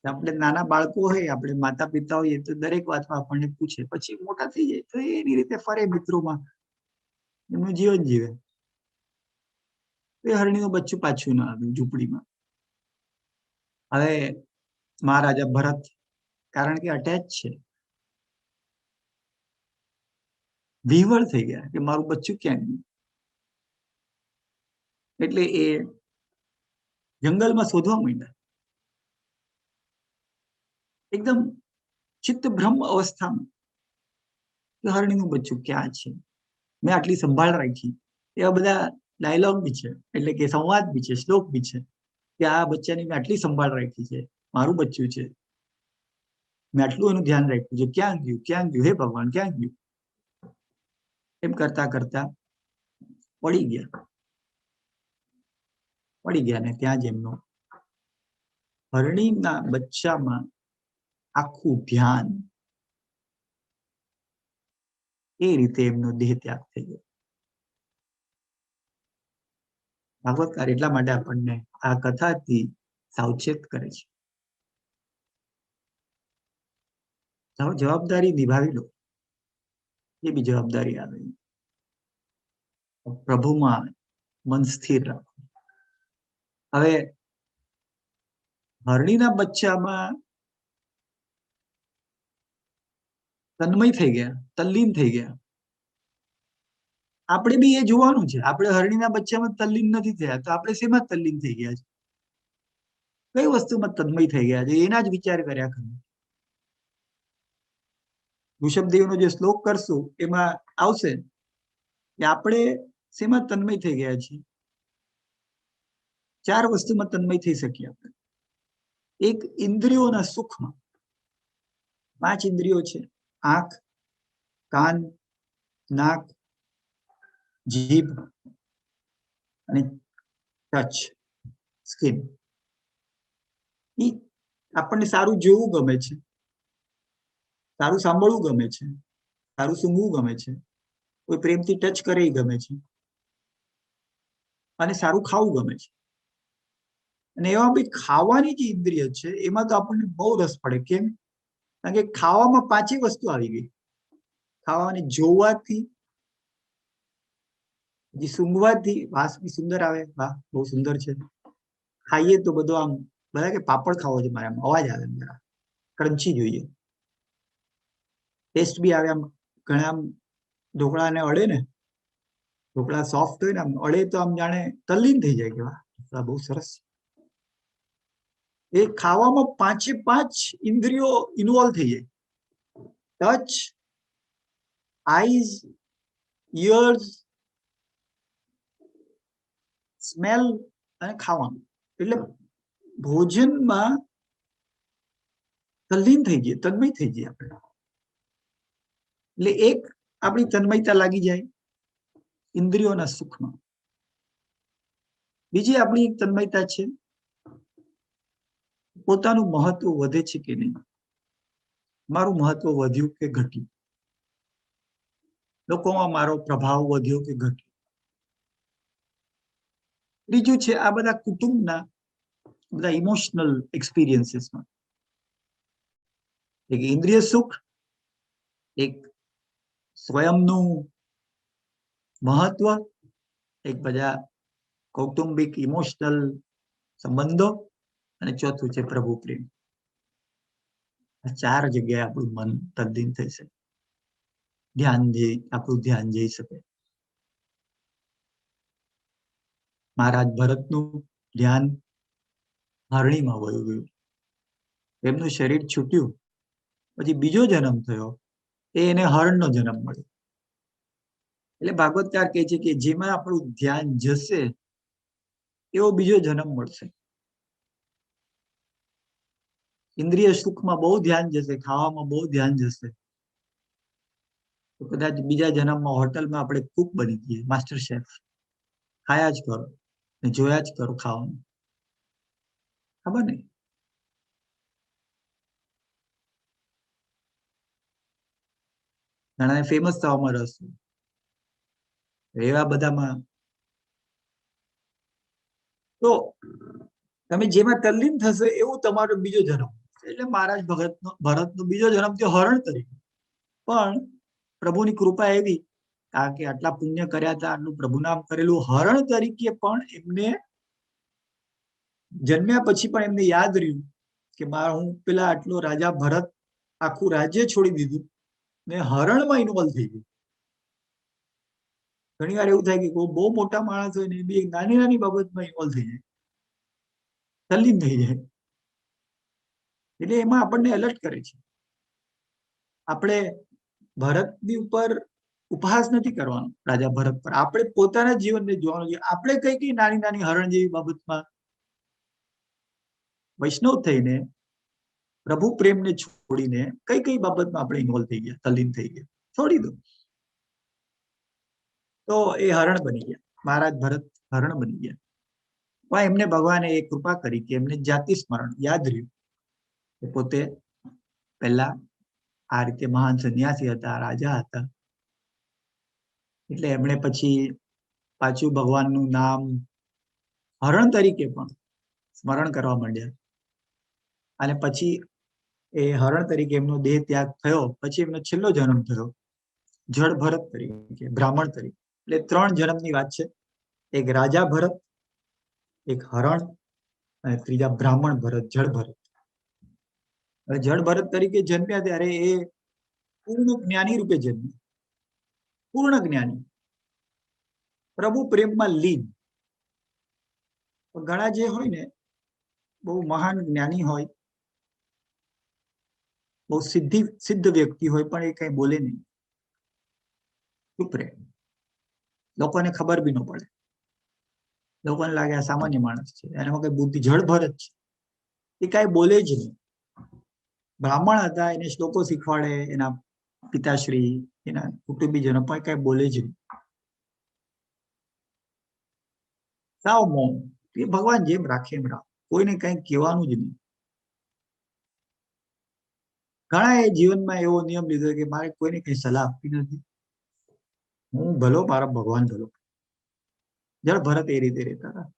આપણે નાના બાળકો હોય, આપણે માતા પિતા હોઈએ તો દરેક વાતમાં આપણને પૂછે, પછી મોટા થઈ જાય તો એની રીતે ફરે મિત્રોમાં, એમનું જીવન જીવે. એ હરણીનું બચ્ચું પાછું ના આવ્યું ઝૂંપડીમાં. હવે મહારાજા ભરત, કારણ કે અટેચ છે, વિહવળ થઈ ગયા કે મારું બચ્ચું ક્યાં ગયું. એટલે એ જંગલમાં શોધવા માંડ્યા, એકદમ ચિત્તભ્રમ અવસ્થામાં. કે હરણીનું બચ્ચું ક્યાં છે, મેં આટલી સંભાળ રાખી. એવા બધા ડાયલોગ બી છે, એટલે કે સંવાદ બી છે, શ્લોક બી છે કે આ બચ્ચાની મેં આટલી સંભાળ રાખી છે, મારું બચ્ચું છે, મેં આટલું એનું ધ્યાન રાખ્યું છે, ક્યાં ગયું, ક્યાં ગયું, હે ભગવાન ક્યાં ગયું. એમ કરતા કરતા પડી ગયા ને ત્યાં જ એમનું હરણીના બચ્ચામાં આખું ધ્યાન, એ રીતે એમનો દેહ ત્યાગ થઈ ગયો. ભાગવતકાર એટલા માટે આપણને આ કથાથી સાવચેત કરે છે. જવાબદારી નિભાવી લો, એ બી જવાબદારી આવે. પ્રભુમાં મન સ્થિર રાખો. હવે હરણીના બચ્ચામાં તન્મય થઈ ગયા, તલ્લીન થઈ ગયા. આપણે બી એ જોવાનું છે. આપણે હરણીના બચ્ચામાં તલ્લીન નથી થયા તો આપણે શેમાં તલ્લીન થઈ ગયા છે, કઈ વસ્તુમાં તન્મય થઈ ગયા છે, એના જ વિચાર કર્યા કરે. ઋષભદેવનો જે શ્લોક કરશું એમાં આવશે કે આપણે શેમાં તન્મય થઈ ગયા છીએ. 4 વસ્તુમાં તન્મય થઈ શકીએ આપણે. એક, ઇન્દ્રિયોના સુખમાં. 5 ઇન્દ્રિયો છે: આંખ, કાન, નાક, જીભ અને ટચ, સ્કિન. ઈ આપણને સારું જોવું ગમે છે, સારું સાંભળવું ગમે છે, સારું સૂંઘવું ગમે છે, કોઈ પ્રેમથી ટચ કરે એ ગમે છે, અને સારું ખાવું ગમે છે. અને એમાં બી ખાવાની જે ઇન્દ્રિય છે એમાં તો આપણને બહુ રસ પડે. કેમ? કારણ કે ખાવામાં 5 વસ્તુ આવી ગઈ. ખાવાની જોવાથી, જે સૂંઘવાથી વાસ બી સુંદર આવે, વાહ બહુ સુંદર છે. ખાઈએ તો બધો આમ બધા કે પાપડ ખાવો છે મારે, આમ અવાજ આવે, જરા ક્રંચી જોઈએ. ટેસ્ટ બી આવે. આમ ઘણા આમ ઢોકળાને અડે ને, ઢોકળા સોફ્ટ હોય ને, આમ અડે તો આમ જાણે તલ્લીન થઈ જાય કે વાહ બહુ સરસ. એ ખાવામાં 5 ઇન્દ્રિયો ઇન્વોલ્વ થઈ જાય. ટચ, આઈઝ, ઇયર્સ, સ્મેલ અને ખાવાનું. એટલે ભોજનમાં તલ્લીન થઈ જઈએ, તન્મય થઈ જઈએ આપણે. એટલે એક આપણી તન્મયતા લાગી જાય ઇન્દ્રિયોના સુખમાં. બીજી આપણી એક તન્મયતા છે પોતાનું મહત્વ વધે છે કે નહીં, મારું મહત્વ વધ્યું કે ઘટ્યું, લોકોમાં મારો પ્રભાવ વધ્યો કે ઘટ્યો. ત્રીજું છે આ બધા કુટુંબના બધા ઇમોશનલ એક્સપિરિયન્સીસમાં. એક ઇન્દ્રિય સુખ, એક સ્વયંનું મહત્વ, એક બધા કૌટુંબિક ઇમોશનલ સંબંધો, અને ચોથું છે પ્રભુ પ્રેમ. આ 4 જગ્યાએ આપણું મન તદ્દીન થઈ શકે, આપણું ધ્યાન જઈ શકે. મહારાજ ભરતનું ધ્યાન હરણીમાં વયું ગયું. એમનું શરીર છૂટ્યું, પછી બીજો જન્મ થયો, એને હરણનો જન્મ મળ્યો. એટલે ભાગવતકાર કહે છે કે જેમાં આપણું ધ્યાન જશે એવો બીજો જન્મ મળશે. ઇન્દ્રિય સુખમાં બહુ ધ્યાન જશે, ખાવામાં બહુ ધ્યાન જશે, તો કદાચ બીજા જન્મમાં હોટલમાં આપણે કુક બની જઈએ, માસ્ટર શેફ. ખાયા જ કરો ને જોયા જ કરો ખાવાનું, ખબર નહીં. ઘણાને ફેમસ થવામાં રસ, એવા બધામાં તો તમે જેમાં તલ્લીન થશે એવું તમારો બીજો જન્મ. એટલે મહારાજ ભરતનો બીજો જન્મ થયો હરણ તરીકે. પણ પ્રભુની કૃપા એવી, કારણ કે આટલા પુણ્ય કર્યા હતા, આટલું પ્રભુ નામ કરેલું, હરણ તરીકે પણ એમને જન્મ્યા પછી પણ એમને યાદ રહ્યું કે હું પેલા આટલો રાજા ભરત આખું રાજ્ય છોડી દીધું ને હરણમાં ઇન્વોલ્વ થઈ ગયું. ઘણી વાર એવું થાય કે બહુ મોટા માણસ હોય ને એ બી એક નાની નાની બાબતમાં ઇન્વોલ્વ થઈ જાય, તલ્લીન થઈ જાય. એટલે એમાં આપણને એલર્ટ કરે છે. આપણે ભરતની ઉપર ઉપહાસ નથી કરવાનો, રાજા ભરત પર. આપણે પોતાના જીવનને જોવાનું છે. આપણે કઈ કઈ નાની નાની હરણ જેવી બાબતમાં વૈષ્ણવ થઈને પ્રભુ પ્રેમને છોડીને કઈ કઈ બાબતમાં આપણે ઇન્વોલ્વ થઈ ગયા, તલ્લીન થઈ ગયા, છોડી દો. તો એ હરણ બની ગયા, મહારાજ ભરત હરણ બની ગયા. પણ એમને ભગવાને એ કૃપા કરી કે એમને જાતિ સ્મરણ યાદ રહ્યું કે પોતે પહેલા આ રીતે મહાન સંન્યાસી હતા, રાજા હતા. એટલે એમણે પછી પાછું ભગવાનનું નામ હરણ તરીકે પણ સ્મરણ કરવા માંડ્યા. અને પછી એ હરણ તરીકે એમનો દેહ ત્યાગ થયો. પછી એમનો છેલ્લો જન્મ થયો જળ ભરત તરીકે, બ્રાહ્મણ તરીકે. એટલે 3 જન્મની વાત છે. એક રાજા ભરત, એક હરણ, અને ત્રીજા બ્રાહ્મણ ભરત, જળ ભરત. હવે જળ ભરત તરીકે જન્મ્યા ત્યારે એ પૂર્ણ જ્ઞાની રૂપે જન્મ્યા, પૂર્ણ જ્ઞાની, પ્રભુ પ્રેમમાં લીન. ઘણા જે હોય ને બહુ મહાન જ્ઞાની હોય, બહુ સિદ્ધ વ્યક્તિ હોય, પણ એ કઈ બોલે નહીં, ચૂપ રહે. લોકોને ખબર બી ન પડે, લોકોને લાગે આ સામાન્ય માણસ છે, એનામાં કઈ બુદ્ધિ. જળ ભરત છે, એ કઈ બોલે જ નહીં. બ્રાહ્મણ હતા, એને શ્લોકો શીખવાડે એના પિતાશ્રી, એના કુટુંબીજનો, પણ કઈ બોલે જ નહીં, સાવ મૌન. એ ભગવાન જેમ રાખે એમ રાખ, કોઈને કઈ કહેવાનું જ નહીં. ઘણા એ જીવનમાં એવો નિયમ લીધો કે મારે કોઈને કઈ સલાહ આપવી નથી, હું ભલો, મારા ભગવાન ભલો. જળ ભરત એ રીતે રહેતા હતા.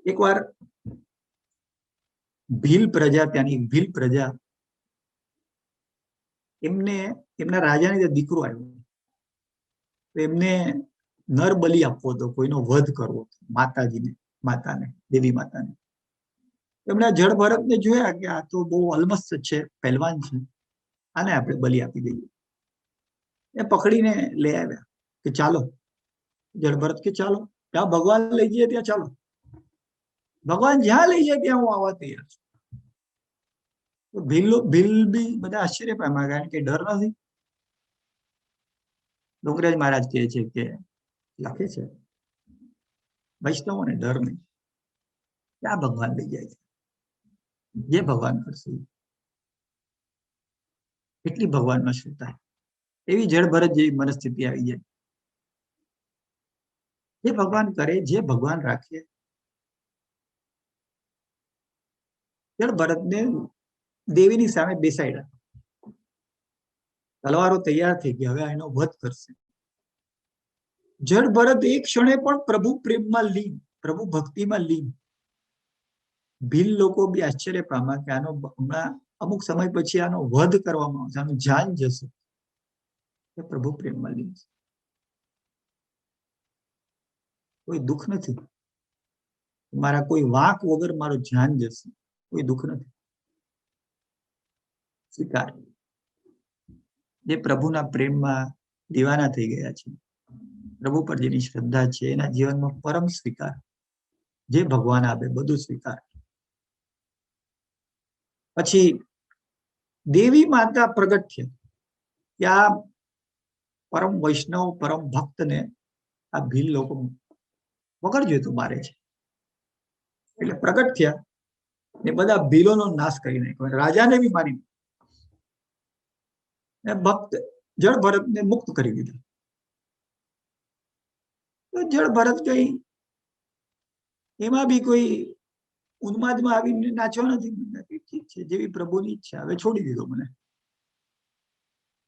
એકવાર ભીલ પ્રજા, ત્યાંની ભીલ પ્રજા, એમને એમના રાજાને દીકરો આવ્યો, તો એમને નર બલિ આપવો હતો, કોઈનો વધ કરવો હતો, માતાને, દેવી માતાને. એમણે જળ ભરતને જોયા કે આ તો બહુ અલમસ્ત છે, પહેલવાન છે, આને આપણે બલિ આપી દઈએ. એ પકડીને લઈ આવ્યા કે ચાલો. જળ ભરત કે ચાલો, ત્યાં ભગવાન લઈ જઈએ ત્યાં ચાલો, ભગવાન જ્યાં લઈ જાય ત્યાં હું આવવા તૈયાર છું. ભીલ બી બધા આશ્ચર્ય પામ્યા, કારણ કે ડર નથી. ડોંગરાજ મહારાજ કહે છે કે લખે છે, વૈષ્ણવોને ડર નહીં, ક્યાં ભગવાન લઈ જાય છે, જે ભગવાન કરશે એટલી ભગવાનમાં શ્રદ્ધા. એવી જળ ભરત જેવી મનસ્થિતિ આવી જાય. જે ભગવાન કરે, જે ભગવાન રાખે. જળ ભરતને દેવીની સામે બેસાડ્યા, તલવારો તૈયાર થઈ ગઈ, હવે એનો વધ કરશે. જળ ભરત એક ક્ષણે પણ પ્રભુ પ્રેમમાં લીન, પ્રભુ ભક્તિમાં લીન. ભીલ લોકો બી આશ્ચર્ય પામ્યા કે આનો હમણાં અમુક સમય પછી આનો વધ કરવામાં આવશે, આનું જાન જશે. પ્રભુ પ્રેમમાં લીન, કોઈ દુઃખ નથી, મારા કોઈ વાંક વગર મારો જાન જશે, કોઈ દુઃખ નથી. સ્વીકાર. જે પ્રભુના પ્રેમમાં દીવાના થઈ ગયા છે, પ્રભુ પર જેની શ્રદ્ધા છે, એના જીવનમાં પરમ સ્વીકાર. જે ભગવાન આપે બધું સ્વીકાર. પછી દેવી માતા પ્રગટ છે કે આ પરમ વૈષ્ણવ, પરમ ભક્તને આ ભીલ લોકો વગર જોઈતો મારે છે. એટલે પ્રગટ થયા ને બધા ભીલોનો નાશ કરી નાખ્યો, રાજાને બી મારી, ભક્ત જળ ભરતને મુક્ત કરી દીધા. તો જળ ભરત કઈ એમાં બી કોઈ ઉન્માદમાં આવીને નાચવા નથી. ઠીક છે, જેવી પ્રભુની ઈચ્છા, હવે છોડી દીધો મને.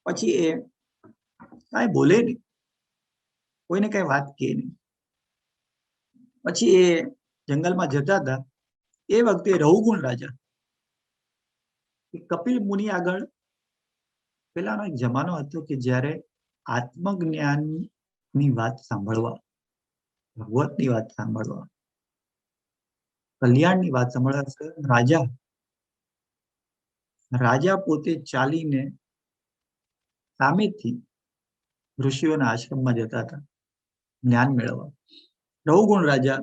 પછી એ કઈ બોલે નહીં, કોઈને કઈ વાત કહે નહીં. પછી એ જંગલમાં જતા હતા. એ વખતે રહુગુણ રાજા, કપિલ મુનિ આગળ, પેલાનો એક જમાનો હતો કે જ્યારે આત્મજ્ઞાનની વાત સાંભળવા, ભગવતની વાત સાંભળવા, કલ્યાણની વાત સાંભળવા રાજા પોતે ચાલીને સામેથી ઋષિઓના આશ્રમમાં જતા હતા જ્ઞાન મેળવવા. રહુગુણ રાજા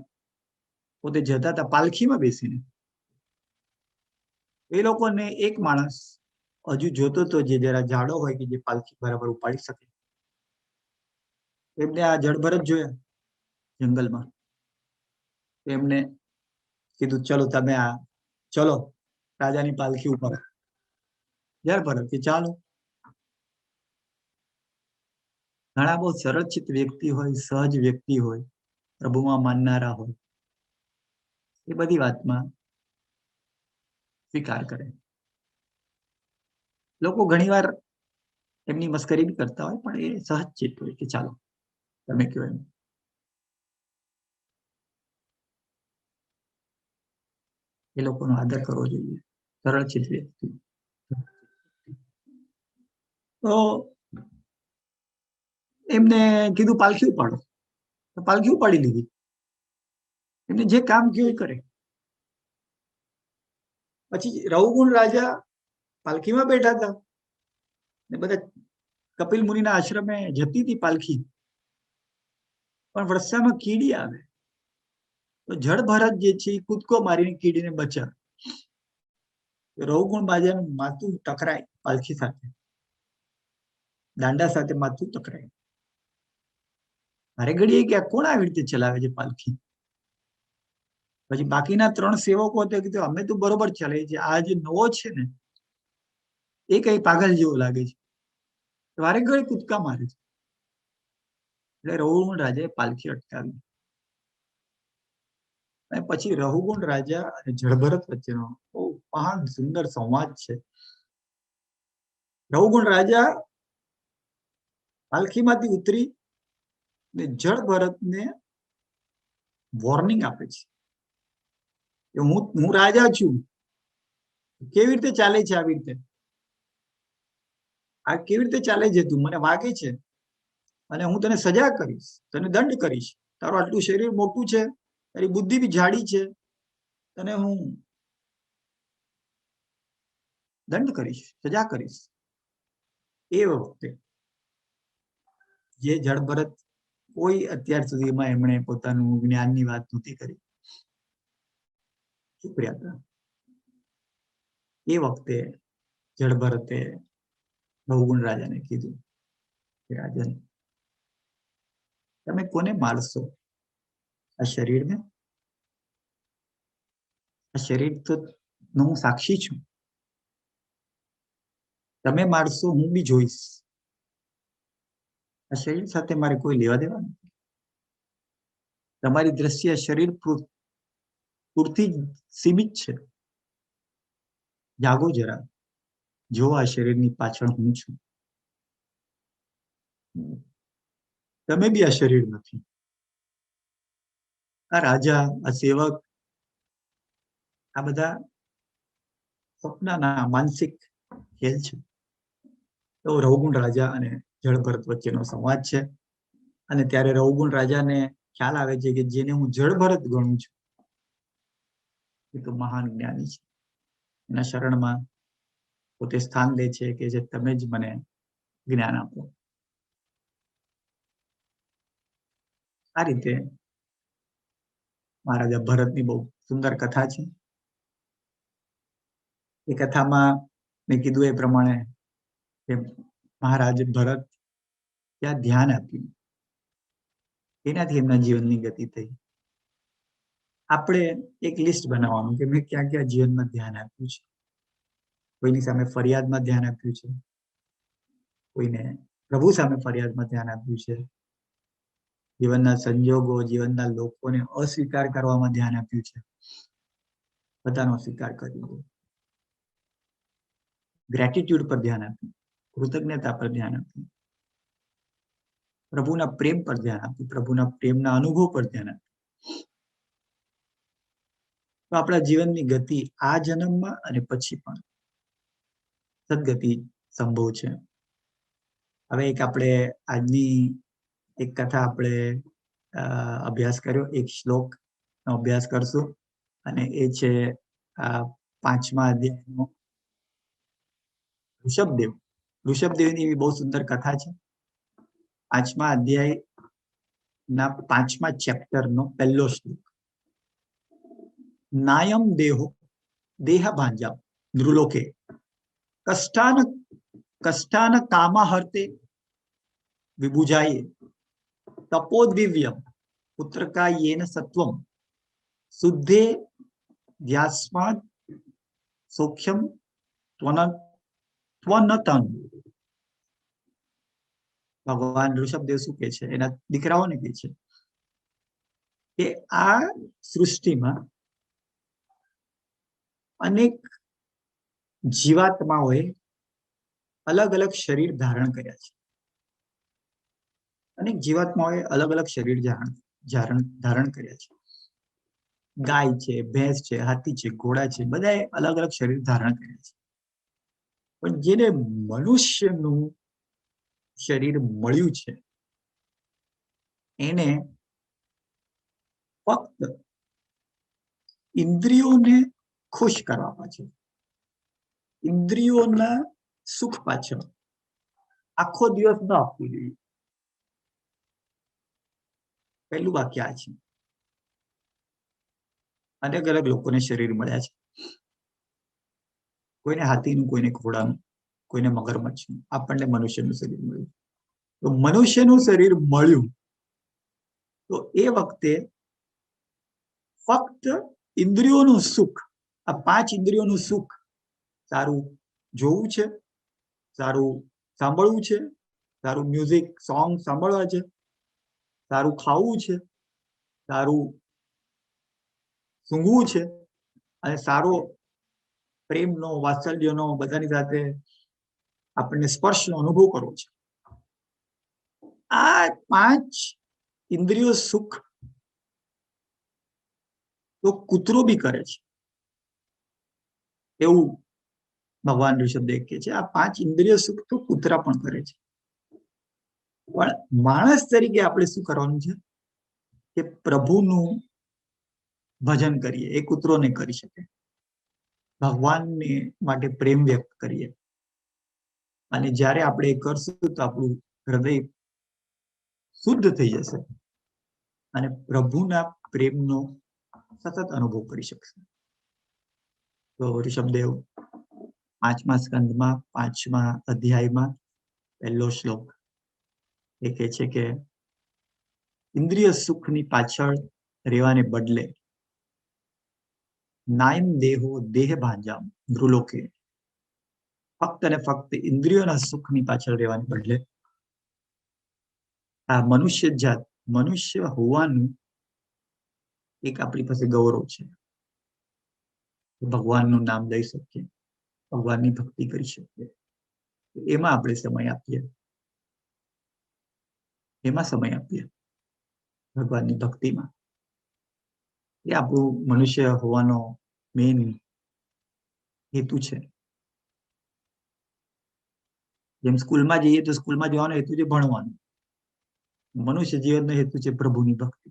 પોતે જતા હતા પાલખીમાં બેસીને. એ લોકોને એક માણસ હજુ જોતો તો જે જરા જાડો હોય કે જે પાલખી બરાબર ઉપાડી શકે, એમને આ જળભરત જોયા જંગલમાં. એમને કીધું ચલો તમે આ ચલો રાજાની પાલખી ઉપર. જળભરત કે ચાલો. ઘણા બહુ સરળચિત વ્યક્તિ હોય, સહજ વ્યક્તિ હોય, પ્રભુમાં માનનારા હોય, એ બધી વાતમાં સ્વીકાર કરે. લોકો ઘણીવાર એમની મસ્કરી બી કરતા હોય, પણ એ સહજ ચિત્ત હોય કે ચાલો તમે કહો એમ. એ લોકોનો આદર કરવો જોઈએ, સરળચિત વ્યક્તિ. તો એમને કીધું પાલખી ઉપાડો, તો પાલખી ઉપાડી લીધી. એમને જે કામ કહ્યું એ કરે. પછી રઘુકુળ રાજા પાલખીમાં બેઠા હતા ને બધા કપિલ મુનિના આશ્રમે જતી હતી પાલખી, પણ વરસાદમાં કીડી આવે તો જળભરત જે છે એ કૂદકો મારીને કીડીને બચાવે. રઘુકુળ રાજાનું માથું ટકરાય પાલખી સાથે, દાંડા સાથે માથું ટકરાય. મારે ઘડીએ કે કોણ આવી રીતે ચલાવે છે પાલખી? પછી બાકીના 3 સેવકો હતા કીધું અમે તો બરોબર ચલાવીએ છીએ, આ જે નવો છે ને એ કઈ પાગલ જેવો લાગે છે, વારે ઘડી કૂદકા મારે છે. એટલે રઘુકુળ રાજાએ પાલખી અટકાવી. અને પછી રઘુકુળ રાજા અને જળભરત વચ્ચેનો બહુ મહાન સુંદર સંવાદ છે. રઘુકુળ રાજા પાલખીમાંથી ઉતરી ને જળભરતને વોર્નિંગ આપે છે કે હું રાજા છું, કેવી રીતે ચાલે છે આવી રીતે? આ કેવી રીતે ચાલે છે? તું મને વાગે છે અને હું તને સજા કરીશ, તને દંડ કરીશ. તારું આટલું શરીર મોટું છે, તારી બુદ્ધિ બી જાડી છે, તને હું દંડ કરીશ, સજા કરીશ. એ વખતે જે જળભરત કોઈ અત્યાર સુધીમાં એમણે પોતાનું જ્ઞાનની વાત નહોતી કરી, ચૂપ રહ્યા હતા. એ વખતે જળભરતે રઘુકુળ રાજાને કીધું કે રાજન, તમે કોને મારશો? આ શરીરને? આ શરીર તો હું સાક્ષી છું. તમે મારશો હું બી જોઈશ. આ શરીર સાથે મારે કોઈ લેવા દેવા નથી. તમારી દ્રષ્ટિએ શરીર પૂરતી સીમિત છે. જાગો જરા, જો આ શરીરની પાછળ હું છું. તમે બી આ શરીર નથી. આ રાજા, આ સેવક, આ બધા સ્વપ્નના માનસિક ખેલ છે. તો રઘુકુળ રાજા અને જળભરત વચ્ચેનો સંવાદ છે. અને ત્યારે રઘુકુળ રાજાને ખ્યાલ આવે છે કે જેને હું જળભરત ગણું છું એ તો મહાન જ્ઞાની છે. એના શરણમાં પોતે સ્થાન લે છે કે જે તમે જ મને જ્ઞાન આપો. આ રીતે મહારાજા ભરતની બહુ સુંદર કથા છે. એ કથામાં મેં કીધું એ પ્રમાણે કે મહારાજ ભરત ત્યાં ધ્યાન આપ્યું, એનાથી એમના જીવનની ગતિ થઈ. આપણે એક લિસ્ટ બનાવવાનું કે મેં ક્યાં ક્યાં જીવનમાં ધ્યાન આપ્યું છે. કોઈની સામે ફરિયાદમાં ધ્યાન આપ્યું છે, કોઈને પ્રભુ સામે ફરિયાદમાં ધ્યાન આપ્યું છે, જીવનના સંજોગો, જીવનના લોકોને અસ્વીકાર કરવામાં ધ્યાન આપ્યું છે. બધાનો સ્વીકાર કર્યો. ગ્રેટિટ્યુડ પર ધ્યાન આપ્યું, કૃતજ્ઞતા પર ધ્યાન આપ્યું, પ્રભુના પ્રેમ પર ધ્યાન આપ્યું, પ્રભુના પ્રેમના અનુભવ પર ધ્યાન આપ્યું. તો આપણા જીવનની ગતિ આ જન્મમાં અને પછી પણ સદગતિ સંભવ છે. હવે એક આપણે આજની એક કથા આપણે અભ્યાસ કર્યો, એક શ્લોકનો અભ્યાસ કરશું અને એ છે 5મા અધ્યાયનો ઋષભદેવ. ઋષભદેવની એવી બહુ સુંદર કથા છે. 5મા અધ્યાયના 5મા ચેપ્ટરનો પહેલો શ્લોક. નાયમ દેહો દેહ ભાંજા નૃલોકે કષ્ટાન કષ્ટાન કામાહર્તે વિભુજાયે તપોદ્વિવ્યમ પુત્રકાયેન સત્વમ શુદ્ધે વ્યાસ્માદ સૌખ્યમ ત્વનતન. ભગવાન ઋષભદેવ શું કે છે, એના દીકરાઓને કે છે કે આ સૃષ્ટિમાં અનેક જીવાત્માઓએ અલગ અલગ શરીર ધારણ કર્યા છે. અનેક જીવાત્માઓએ અલગ અલગ શરીર ધારણ કર્યા છે. ગાય છે, ભેંસ છે, હાથી છે, ઘોડા છે, બધાએ અલગ અલગ શરીર ધારણ કર્યા છે. પણ જેને મનુષ્યનું શરીર મળ્યું છે એને ફક્ત ઇન્દ્રિયોને ખુશ કરવા પાછળ, ઇન્દ્રિયોના સુખ પાછળ આખો દિવસ ન આપવું જોઈએ. પહેલું વાક્ય આ છે. અનેક અલગ લોકોને શરીર મળ્યા છે. કોઈને હાથીનું, કોઈને ઘોડાનું, કોઈને મગરમચ્છનું. આપણને મનુષ્યનું શરીર મળ્યું. તો મનુષ્યનું શરીર મળ્યું તો એ વખતે ફક્ત ઇન્દ્રિયોનું સુખ, આ 5 ઇન્દ્રિયોનું સુખ, સારું જોવું છે, સારું સાંભળવું છે, સારું મ્યુઝિક સોંગ સાંભળવા છે, સારું ખાવું છે, સારું સૂંઘવું છે, અને સારો પ્રેમનો, વાત્સલ્યનો, બધાની સાથે આપણને સ્પર્શનો અનુભવ કરવો છે. આ 5 ઇન્દ્રિયો સુખ તો કૂતરો બી કરે છે એવું ભગવાન ઋષભદેવ કહે છે. આ 5 ઇન્દ્રિય સુખ તો કૂતરા પણ કરે છે. પણ માણસ તરીકે આપણે શું કરવાનું છે કે પ્રભુનું ભજન કરીએ. એ કૂતરો નહીં કરી શકે. ભગવાનને માટે પ્રેમ વ્યક્ત કરીએ. અને જ્યારે આપણે એ કરશું તો આપણું હૃદય શુદ્ધ થઈ જશે અને પ્રભુના પ્રેમનો સતત અનુભવ કરી શકશે. તો ઋષભદેવ 5મા સ્કંદમાં 5મા અધ્યાયમાં પહેલો શ્લોક એ કહે છે કે ઇન્દ્રિય સુખની પાછળ રહેવાને બદલે નાયમ દેહો દેહ ભાંજામ નૃલોકે, ફક્ત અને ફક્ત ઇન્દ્રિયોના સુખની પાછળ રહેવાને બદલે આ મનુષ્ય જાત, મનુષ્ય હોવાનું એક આપણી પાસે ગૌરવ છે. ભગવાનનું નામ લઈ શકીએ, ભગવાનની ભક્તિ કરી શકીએ. એમાં આપણે સમય આપીએ, એમાં સમય આપીએ, ભગવાનની ભક્તિમાં. એ આપણું મનુષ્ય હોવાનો મેઇન હેતુ છે. જેમ સ્કૂલમાં જઈએ તો સ્કૂલમાં જવાનો હેતુ છે ભણવાનું. મનુષ્ય જીવનનો હેતુ છે પ્રભુની ભક્તિ.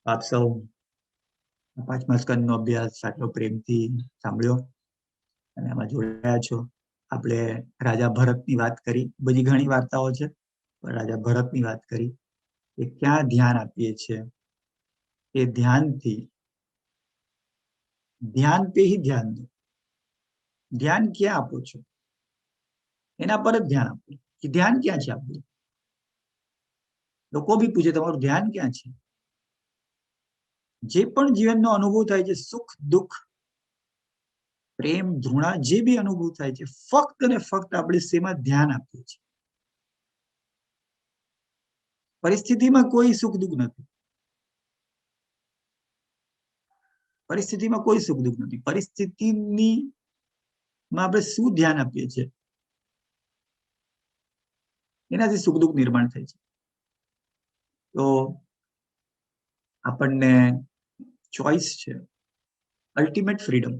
આપ સૌ 5મા સ્કંદનો અભ્યાસ આટલો પ્રેમથી સાંભળ્યો અને આમાં જોડાયા છો. આપણે રાજા ભરતની વાત કરી, બધી ઘણી વાર્તાઓ છે, પણ રાજા ભરતની વાત કરી કે ક્યાં ધ્યાન આપીએ છીએ. એ ધ્યાનથી, ધ્યાન पे ही ધ્યાન દો. ધ્યાન ક્યાં આપો છો એના પર જ ધ્યાન આપો કે ધ્યાન ક્યાં છે આપણું. લોકો બી પૂછે તમારું ધ્યાન ક્યાં છે. જે પણ જીવનનો અનુભવ થાય છે, સુખ દુઃખ પ્રેમ ધૃણા, જે બી અનુભવ થાય છે, ફક્ત ને ફક્ત આપણે શેમાં ધ્યાન આપીએ છીએ. પરિસ્થિતિમાં કોઈ સુખ દુઃખ નથી. પરિસ્થિતિમાં કોઈ સુખ દુઃખ નથી. પરિસ્થિતિની માં આપણે શું ધ્યાન આપીએ છીએ એનાથી સુખ દુઃખ નિર્માણ થાય છે. તો આપણને ચોઈસ છે, અલ્ટિમેટ ફ્રીડમ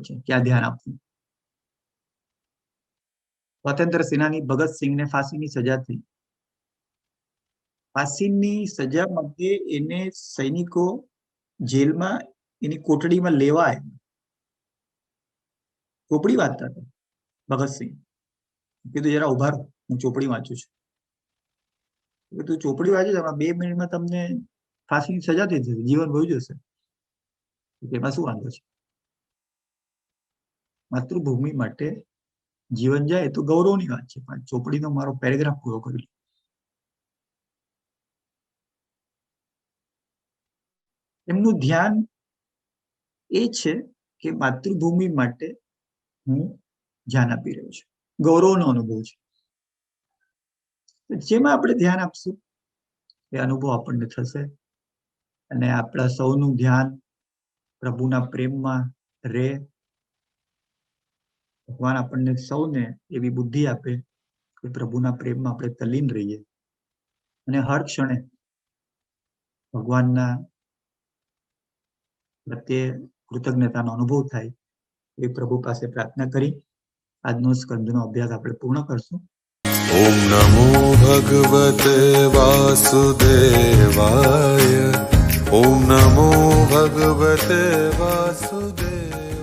છે ક્યાં ધ્યાન આપવું. સ્વાતંત્ર્ય સેનાની ભગતસિંહને ફાંસીની સજા થઈ. ફાંસીની સજા માટે એને સૈનિકો જેલમાં એની કોટડીમાં લેવા આવ્યા. ચોપડી વાંચતા હતા ભગતસિંહ. કીધું જરા ઉભા રહો, હું ચોપડી વાંચું છું. તું ચોપડી વાંચે છે, 2 મિનિટમાં તમને ફાંસીની સજા થઈ જશે, જીવન વહી જશે. એમાં શું વાંધો છે. માતૃભૂમિ માટે જીવન જાય તો ગૌરવની વાત છે, પણ ચોપડીનો મારો પેરેગ્રાફ પૂરો કરી. એમનું ધ્યાન એ છે કે માતૃભૂમિ માટે હું ધ્યાન આપી રહ્યો છું, ગૌરવનો અનુભવ છે. જેમાં આપણે ધ્યાન આપશું એ અનુભવ આપણને થશે, અને આપણા સૌનું ધ્યાન પ્રભુના પ્રેમમાં રહે. ભગવાન આપણને સૌને એવી બુદ્ધિ આપે કે પ્રભુના પ્રેમમાં આપણે તલ્લીન રહીએ અને હર ક્ષણે ભગવાનના પ્રત્યે કૃતજ્ઞતાનો અનુભવ થાય એ પ્રભુ પાસે પ્રાર્થના કરી આજનો સ્કંદનો અભ્યાસ આપણે પૂર્ણ કરશું. ઓમ નમો ભગવતે વાસુદેવાય. ઓમ નમો ભગવતે વાસુદેવાય.